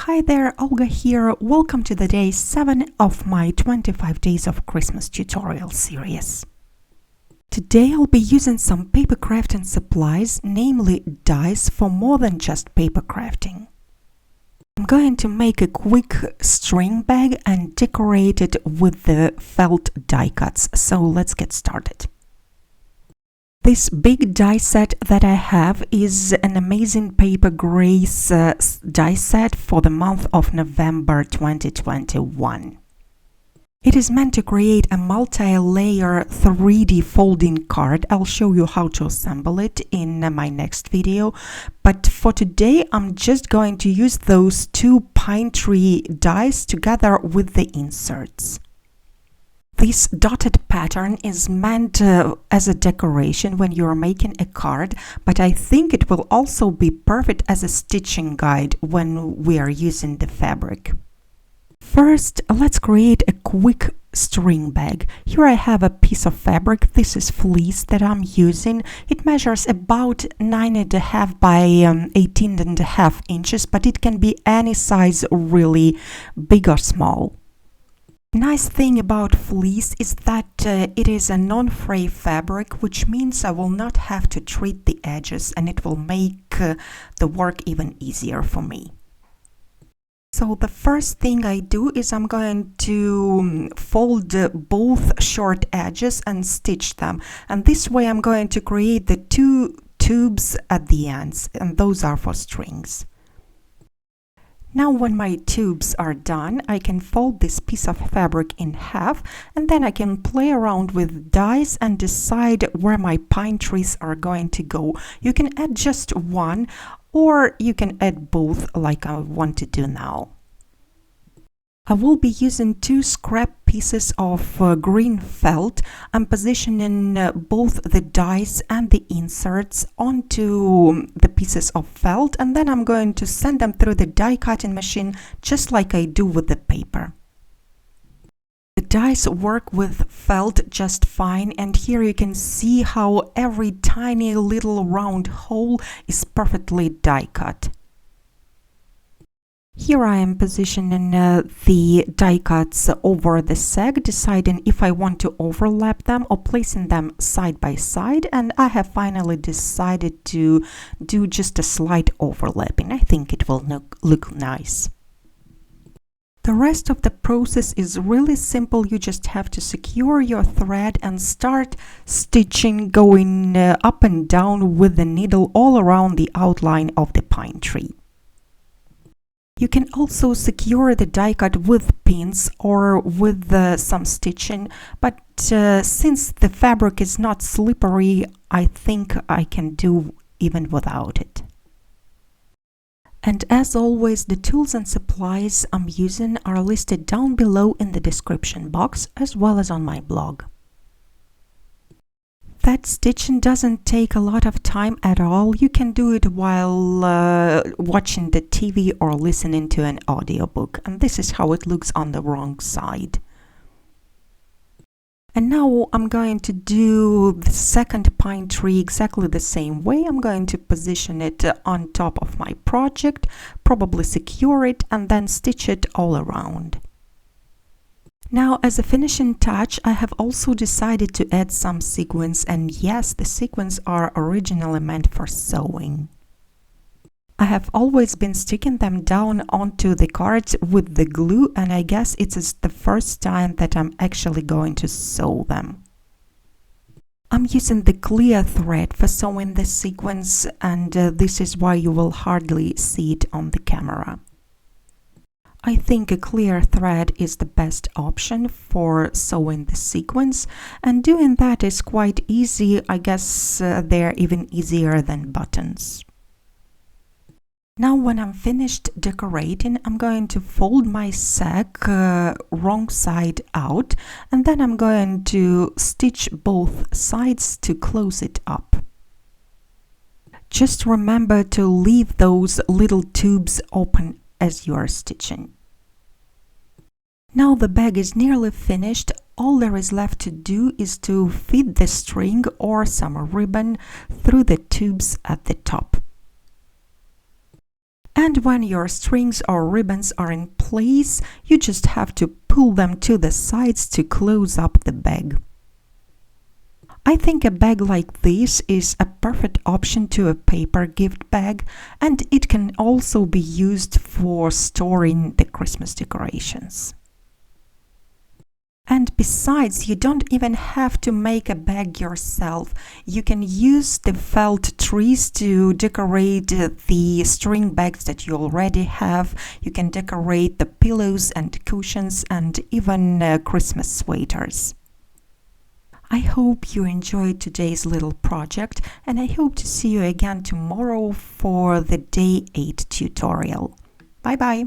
Hi there, Olga here. Welcome to the day 7 of my 25 Days of Christmas tutorial series. Today I'll be using some paper crafting supplies, namely dies for more than just paper crafting. I'm going to make a quick string bag and decorate it with the felt die cuts, so let's get started. This big die set that I have is an amazing Paper Grace die set for the month of November 2021. It is meant to create a multi-layer 3D folding card. I'll show you how to assemble it in my next video, but for today I'm just going to use those two pine tree dies together with the inserts. This dotted pattern is meant as a decoration when you're making a card, but I think it will also be perfect as a stitching guide when we are using the fabric. First, let's create a quick string bag. Here I have a piece of fabric. This is fleece that I'm using. It measures about 9.5 by 18.5 inches, but it can be any size, really big or small. Nice thing about fleece is that it is a non-fray fabric, which means I will not have to treat the edges and it will make the work even easier for me. So the first thing I do is I'm going to fold both short edges and stitch them, and this way I'm going to create the two tubes at the ends, and those are for strings. Now when my tubes are done, I can fold this piece of fabric in half, and then I can play around with dies and decide where my pine trees are going to go. You can add just one, or you can add both like I want to do now. I will be using two scrap pieces of green felt. I'm positioning both the dies and the inserts onto the pieces of felt, and then I'm going to send them through the die cutting machine just like I do with the paper. The dies work with felt just fine, and here you can see how every tiny little round hole is perfectly die cut. Here I am positioning the die cuts over the seg, deciding if I want to overlap them or placing them side by side, and I have finally decided to do just a slight overlapping. I think it will look nice. The rest of the process is really simple. You just have to secure your thread and start stitching, going up and down with the needle all around the outline of the pine tree. You can also secure the die cut with pins or with some stitching, but since the fabric is not slippery, I think I can do even without it. And as always, the tools and supplies I'm using are listed down below in the description box, as well as on my blog. That stitching doesn't take a lot of time at all. You can do it while watching the TV or listening to an audiobook, and this is how it looks on the wrong side. And now I'm going to do the second pine tree exactly the same way. I'm going to position it on top of my project, probably secure it, and then stitch it all around. Now, as a finishing touch, I have also decided to add some sequins, and yes, the sequins are originally meant for sewing. I have always been sticking them down onto the cards with the glue, and I guess it's the first time that I'm actually going to sew them. I'm using the clear thread for sewing the sequins, and this is why you will hardly see it on the camera. I think a clear thread is the best option for sewing the sequins, and doing that is quite easy. I guess they're even easier than buttons. Now when I'm finished decorating, I'm going to fold my sack wrong side out, and then I'm going to stitch both sides to close it up. Just remember to leave those little tubes open as you are stitching. Now the bag is nearly finished. All there is left to do is to feed the string or some ribbon through the tubes at the top. And when your strings or ribbons are in place, you just have to pull them to the sides to close up the bag. I think a bag like this is a perfect option to a paper gift bag, and it can also be used for storing the Christmas decorations. And besides, you don't even have to make a bag yourself. You can use the felt trees to decorate the string bags that you already have. You can decorate the pillows and cushions and even Christmas sweaters. I hope you enjoyed today's little project, and I hope to see you again tomorrow for the Day 8 tutorial. Bye bye!